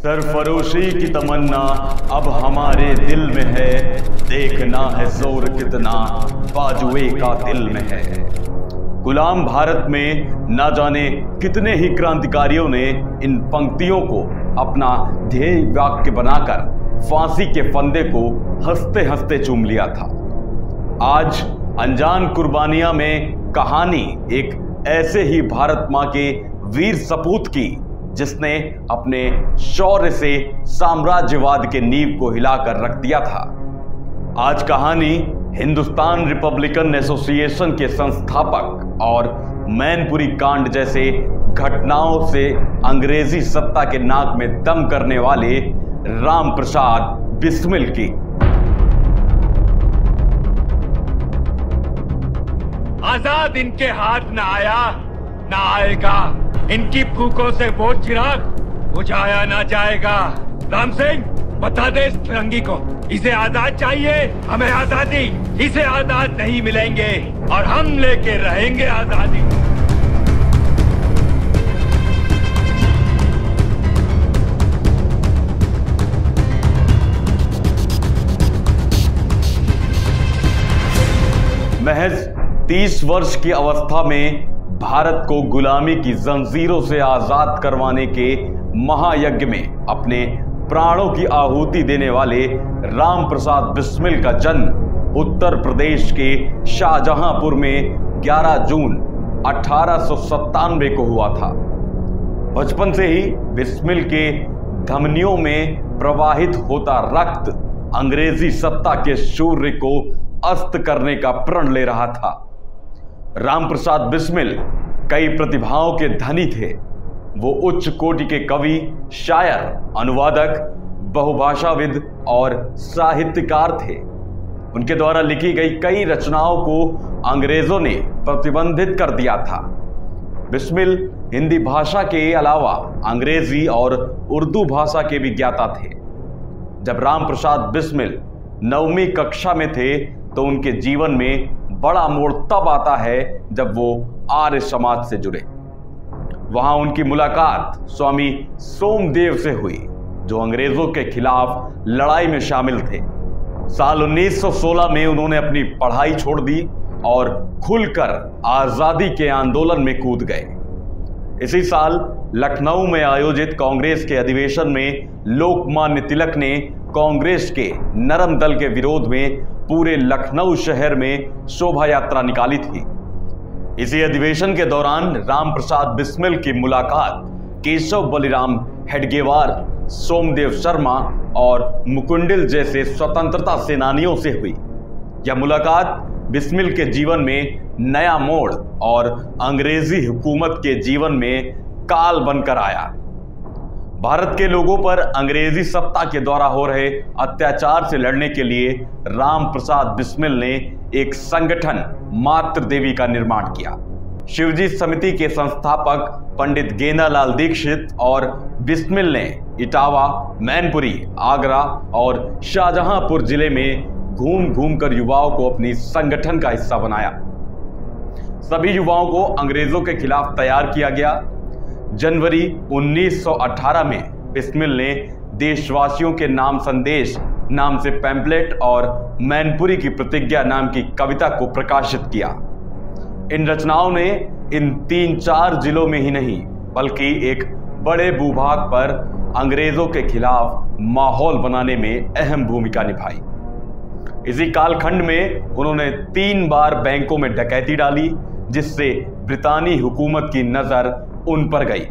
सरफरोशी की तमन्ना अब हमारे दिल में है, देखना है जोर कितना बाजुए का दिल में है। गुलाम भारत में ना जाने कितने ही क्रांतिकारियों ने इन पंक्तियों को अपना ध्येय वाक्य बनाकर फांसी के फंदे को हंसते हंसते चूम लिया था। आज अनजान कुर्बानियां में कहानी एक ऐसे ही भारत मां के वीर सपूत की, जिसने अपने शौर्य से साम्राज्यवाद के नींव को हिलाकर रख दिया था। आज कहानी हिंदुस्तान रिपब्लिकन एसोसिएशन के संस्थापक और मैनपुरी कांड जैसे घटनाओं से अंग्रेजी सत्ता के नाक में दम करने वाले राम प्रसाद बिस्मिल की। आजाद इनके हाथ न आया न आएगा, इनकी फूकों से वो चिराग बुझाया ना जाएगा। राम सिंह, बता दे इस फिरंगी को, इसे आजाद चाहिए, हमें आजादी, इसे आजाद नहीं मिलेंगे और हम लेके रहेंगे आजादी। महज 30 वर्ष की अवस्था में भारत को गुलामी की जंजीरों से आजाद करवाने के महायज्ञ में अपने प्राणों की आहुति देने वाले राम प्रसाद बिस्मिल का जन्म उत्तर प्रदेश के शाहजहांपुर में 11 जून 1897 को हुआ था। बचपन से ही बिस्मिल के धमनियों में प्रवाहित होता रक्त अंग्रेजी सत्ता के शूर्य को अस्त करने का प्रण ले रहा था। राम प्रसाद बिस्मिल कई प्रतिभाओं के धनी थे। वो उच्च कोटि के कवि, शायर, अनुवादक, बहुभाषाविद और साहित्यकार थे। उनके द्वारा लिखी गई कई रचनाओं को अंग्रेजों ने प्रतिबंधित कर दिया था। बिस्मिल हिंदी भाषा के अलावा अंग्रेजी और उर्दू भाषा के भी ज्ञाता थे। जब राम प्रसाद बिस्मिल 9वीं कक्षा में थे तो उनके जीवन में बड़ा मोड़ तब आता है जब वो आर्य समाज से जुड़े। वहां उनकी मुलाकात स्वामी सोमदेव से हुई, जो अंग्रेजों के खिलाफ लड़ाई में शामिल थे। साल 1916 में उन्होंने अपनी पढ़ाई छोड़ दी और खुलकर आजादी के आंदोलन में कूद गए। इसी साल लखनऊ में आयोजित कांग्रेस के अधिवेशन में लोकमान्य तिलक ने कांग्रेस के नरम दल के विरोध में पूरे लखनऊ शहर में शोभा यात्रा निकाली थी। इसी अधिवेशन के दौरान राम प्रसाद बिस्मिल की मुलाकात केशव बलिराम हेडगेवार, सोमदेव शर्मा और मुकुंदिल जैसे स्वतंत्रता सेनानियों से हुई। यह मुलाकात बिस्मिल के जीवन में नया मोड़ और अंग्रेजी हुकूमत के जीवन में काल बनकर आया। भारत के लोगों पर अंग्रेजी सत्ता के द्वारा हो रहे अत्याचार से लड़ने के लिए राम प्रसाद बिस्मिल ने एक संगठन मातृ देवी का निर्माण किया। शिवजी समिति के संस्थापक पंडित गेंदालाल दीक्षित और बिस्मिल ने इटावा, मैनपुरी, आगरा और शाहजहांपुर जिले में घूम घूम कर युवाओं को अपनी संगठन का हिस्सा बनाया। सभी युवाओं को अंग्रेजों के खिलाफ तैयार किया गया। जनवरी 1918 में बिस्मिल ने देशवासियों के नाम संदेश नाम से पैम्पलेट और मैनपुरी की प्रतिज्ञा नाम की कविता को प्रकाशित किया। इन रचनाओं ने इन 3-4 जिलों में ही नहीं बल्कि एक बड़े भूभाग पर अंग्रेजों के खिलाफ माहौल बनाने में अहम भूमिका निभाई। इसी कालखंड में उन्होंने 3 बार बैंकों में डकैती डाली, जिससे ब्रितानी हुकूमत की नजर उन पर गई।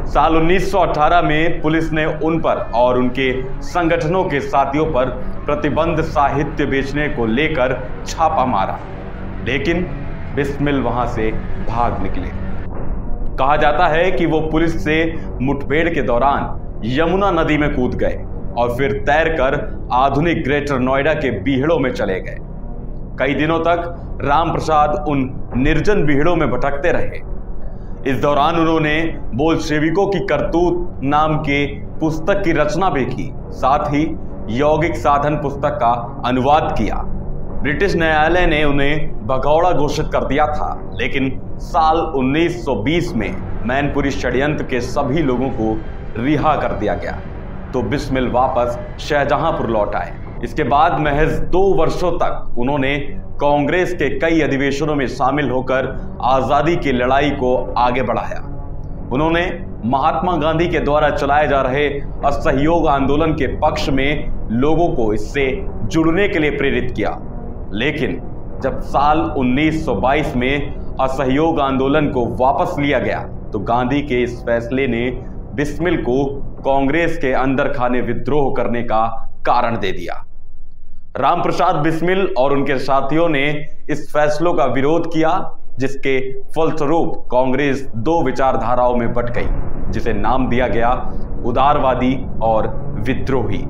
साल 1918 में पुलिस ने उन पर और उनके संगठनों के साथियों पर प्रतिबंध साहित्य बेचने को लेकर छापा मारा, लेकिन बिस्मिल वहां से भाग निकले। कहा जाता है कि वो पुलिस से मुठभेड़ के दौरान यमुना नदी में कूद गए और फिर तैरकर आधुनिक ग्रेटर नोएडा के बीहड़ों में चले गए। कई दिनों तक राम प्रसाद उन निर्जन बीहड़ों में भटकते रहे। इस दौरान उन्होंने बोल्शेविकों की करतूत नाम के पुस्तक की रचना भी की, साथ ही यौगिक साधन पुस्तक का अनुवाद किया। ब्रिटिश न्यायालय ने उन्हें भगौड़ा घोषित कर दिया था, लेकिन साल 1920 में मैनपुरी षड्यंत्र के सभी लोगों को रिहा कर दिया गया तो बिस्मिल वापस शाहजहांपुर लौट आए। इसके बाद महज 2 वर्षों तक उन्होंने कांग्रेस के कई अधिवेशनों में शामिल होकर आजादी की लड़ाई को आगे बढ़ाया। उन्होंने महात्मा गांधी के द्वारा चलाए जा रहे असहयोग आंदोलन के पक्ष में लोगों को इससे जुड़ने के लिए प्रेरित किया। लेकिन जब साल 1922 में असहयोग आंदोलन को वापस लिया गया तो गांधी के इस फैसले ने बिस्मिल को कांग्रेस के अंदर खाने विद्रोह करने का कारण दे दिया। रामप्रसाद बिस्मिल और उनके साथियों ने इस फैसलों का विरोध किया, जिसके फलस्वरूप कांग्रेस 2 विचारधाराओं में बंट गई, जिसे नाम दिया गया उदारवादी और विद्रोही।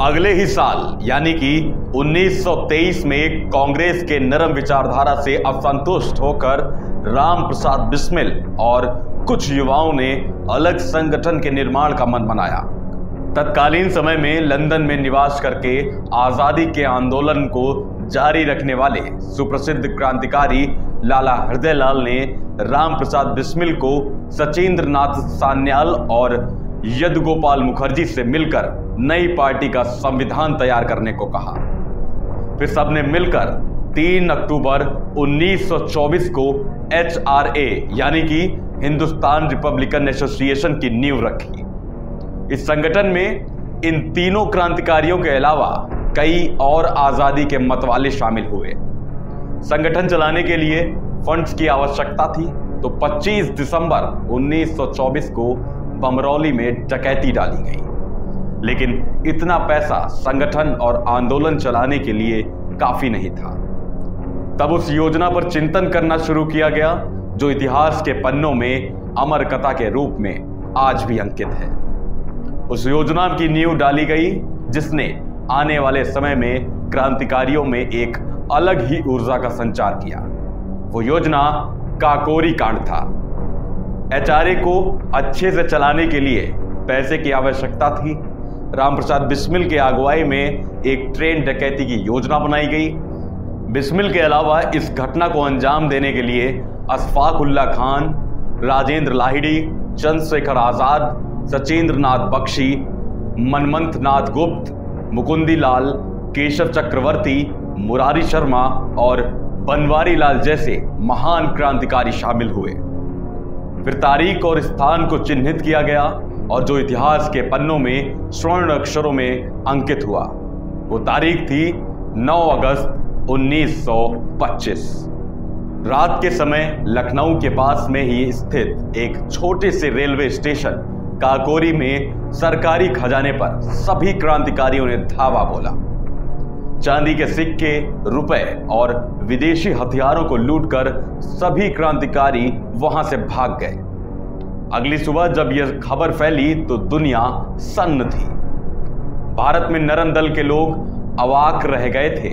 अगले ही साल यानी कि 1923 में कांग्रेस के नरम विचारधारा से असंतुष्ट होकर रामप्रसाद बिस्मिल और कुछ युवाओं ने अलग संगठन के निर्माण का मन बनाया। तत्कालीन समय में लंदन में निवास करके आजादी के आंदोलन को जारी रखने वाले सुप्रसिद्ध क्रांतिकारी लाला हृदयलाल ने रामप्रसाद बिस्मिल को सचिंद्र नाथ सान्याल और यदुगोपाल मुखर्जी से मिलकर नई पार्टी का संविधान तैयार करने को कहा। फिर सबने मिलकर 3 अक्टूबर 1924 को HRA यानी कि हिंदुस्तान रिपब्लिकन एसोसिएशन की नींव रखी। इस संगठन में इन तीनों क्रांतिकारियों के अलावा कई और आजादी के मतवाले शामिल हुए। संगठन चलाने के लिए फंड्स की आवश्यकता थी तो 25 दिसंबर 1924 को बमरौली में डकैती डाली गई। लेकिन इतना पैसा संगठन और आंदोलन चलाने के लिए काफी नहीं था। तब उस योजना पर चिंतन करना शुरू किया गया जो इतिहास के पन्नों में अमर कथा के रूप में आज भी अंकित है। उस योजना की नींव डाली गई जिसने आने वाले समय में क्रांतिकारियों में एक अलग ही ऊर्जा का संचार किया। वो योजना काकोरी कांड था। HRA को अच्छे से चलाने के लिए पैसे की आवश्यकता थी। रामप्रसाद बिस्मिल के अगुवाई में एक ट्रेन डकैती की योजना बनाई गई। बिस्मिल के अलावा इस घटना को अंजाम देने के लिए अशफाक उल्ला खान, राजेंद्र लाहिड़ी, चंद्रशेखर आजाद, सचेंद्र नाथ बख्शी, मनमंथ नाथ गुप्त, मुकुंदी लाल, केशव चक्रवर्ती, मुरारी शर्मा और बनवारी लाल जैसे महान क्रांतिकारी शामिल हुए। फिर तारीख और स्थान को चिन्हित किया गया और जो इतिहास के पन्नों में स्वर्ण अक्षरों में अंकित हुआ वो तारीख थी 9 अगस्त 1925। रात के समय लखनऊ के पास में ही स्थित एक छोटे से रेलवे स्टेशन काकोरी में सरकारी खजाने पर सभी क्रांतिकारियों ने धावा बोला। चांदी के सिक्के, रुपए और विदेशी हथियारों को लूटकर सभी क्रांतिकारी वहां से भाग गए। अगली सुबह जब यह खबर फैली तो दुनिया सन्न थी। भारत में नरम दल के लोग अवाक रह गए थे।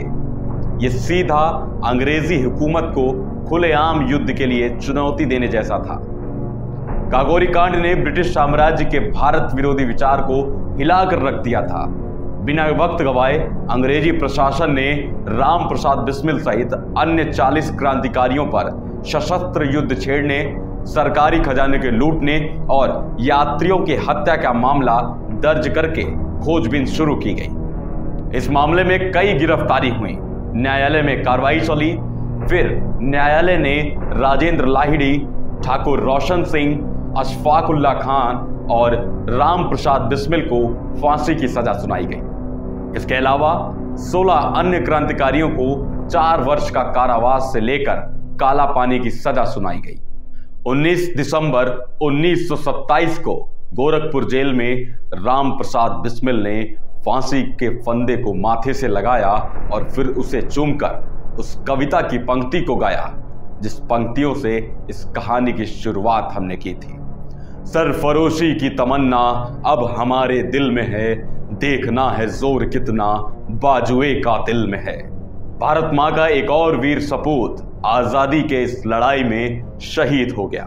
यह सीधा अंग्रेजी हुकूमत को खुलेआम युद्ध के लिए चुनौती देने जैसा था। काकोरी कांड ने ब्रिटिश साम्राज्य के भारत विरोधी विचार को हिलाकर रख दिया था। बिना वक्त गवाए अंग्रेजी प्रशासन ने रामप्रसाद बिस्मिल सहित अन्य 40 क्रांतिकारियों पर सशस्त्र युद्ध छेड़ने, सरकारी खजाने के लूटने और यात्रियों की हत्या का मामला दर्ज करके खोजबीन शुरू की गई। इस मामले में कई गिरफ्तारी हुई, न्यायालय में कार्रवाई चली। फिर न्यायालय ने राजेंद्र लाहिड़ी, ठाकुर रोशन सिंह, अशफाक उल्ला खान और रामप्रसाद बिस्मिल को फांसी की सजा सुनाई गई। इसके अलावा 16 अन्य क्रांतिकारियों को 4 वर्ष का कारावास से लेकर काला पानी की सजा सुनाई गई। 19 दिसंबर 1927 को गोरखपुर जेल में रामप्रसाद बिस्मिल ने फांसी के फंदे को माथे से लगाया और फिर उसे चूमकर उस कविता की पंक्ति को गाया जिस पंक्तियों से इस कहानी की शुरुआत हमने की थी। सरफरोशी की तमन्ना अब हमारे दिल में है, देखना है जोर कितना बाजुए कातिल में है। भारत माँ का एक और वीर सपूत आजादी के इस लड़ाई में शहीद हो गया।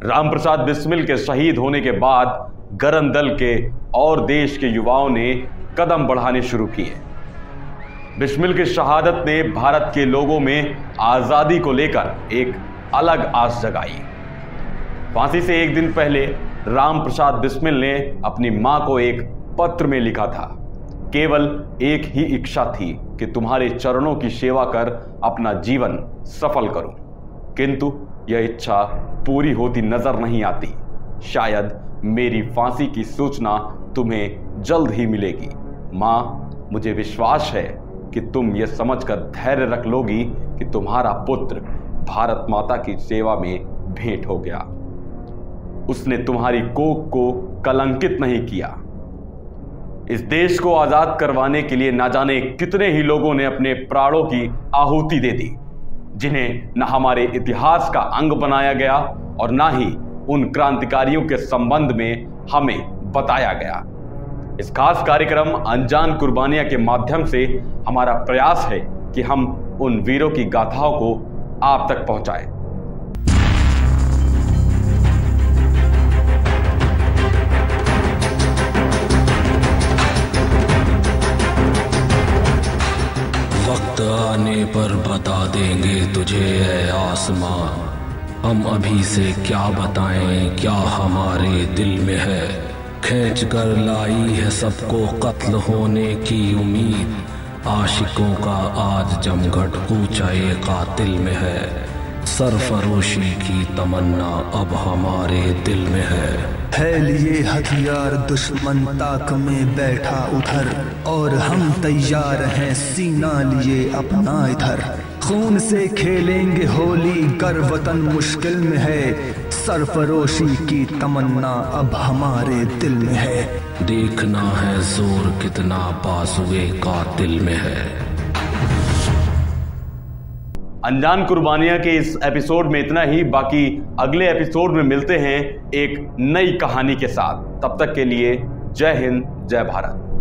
रामप्रसाद बिस्मिल के शहीद होने के बाद गरम दल के और देश के युवाओं ने कदम बढ़ाने शुरू किए। बिस्मिल की शहादत ने भारत के लोगों में आजादी को लेकर एक अलग आस जगाई। फांसी से एक दिन पहले राम प्रसाद बिस्मिल ने अपनी मां को एक पत्र में लिखा था, केवल एक ही इच्छा थी कि तुम्हारे चरणों की सेवा कर अपना जीवन सफल करूं, किंतु यह इच्छा पूरी होती नजर नहीं आती। शायद मेरी फांसी की सूचना तुम्हें जल्द ही मिलेगी। मां, मुझे विश्वास है कि तुम यह समझकर धैर्य रख लोगी कि तुम्हारा पुत्र भारत माता की सेवा में भेंट हो गया। उसने तुम्हारी कोख को कलंकित नहीं किया। इस देश को आजाद करवाने के लिए ना जाने कितने ही लोगों ने अपने प्राणों की आहुति दे दी, जिन्हें न हमारे इतिहास का अंग बनाया गया और ना ही उन क्रांतिकारियों के संबंध में हमें बताया गया। इस खास कार्यक्रम अनजान कुर्बानियां के माध्यम से हमारा प्रयास है कि हम उन वीरों की गाथाओं को आप तक पहुंचाएं। वक्त आने पर बता देंगे तुझे ऐ आसमां, हम अभी से क्या बताएं क्या हमारे दिल में है। खींच कर लाई है सबको कत्ल होने की उम्मीद, आशिकों का आज जमघट ऊंचाई कातिल में है। सरफरोशी की तमन्ना अब हमारे दिल में है लिए हथियार दुश्मन ताक में बैठा उधर, और हम तैयार हैं सीना लिए अपना इधर। खून से खेलेंगे होली गर वतन मुश्किल में है, सरफरोशी की तमन्ना अब हमारे दिल में है। देखना है जोर कितना बाजुए कातिल में है। अनजान कुर्बानियां के इस एपिसोड में इतना ही। बाकी अगले एपिसोड में मिलते हैं एक नई कहानी के साथ। तब तक के लिए जय हिंद, जय भारत।